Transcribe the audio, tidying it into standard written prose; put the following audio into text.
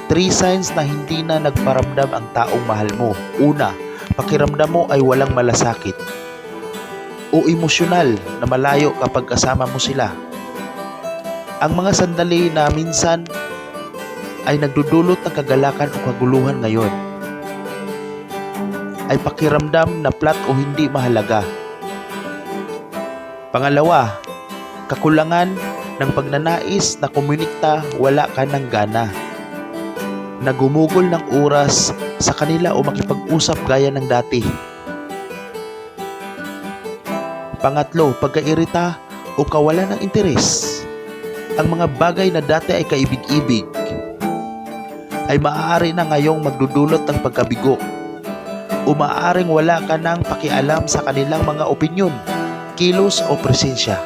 3 signs na hindi na nagparamdam ang taong mahal mo. Una, pakiramdam mo ay walang malasakit o emosyonal na malayo kapag kasama mo sila. Ang mga sandali na minsan ay nagdudulot ng kagalakan o kaguluhan ngayon ay pakiramdam na flat o hindi mahalaga. Pangalawa, kakulangan ng pagnanais na komunikta, wala ka ng gana. Nagumugol ng oras sa kanila o makipag-usap gaya ng dati. Pangatlo, pagkairita o kawalan ng interes. Ang mga bagay na dati ay kaibig-ibig ay maaari na ngayong magdudulot ng pagkabigo o maaaring wala ka nang pakialam sa kanilang mga opinyon, kilos o presensya.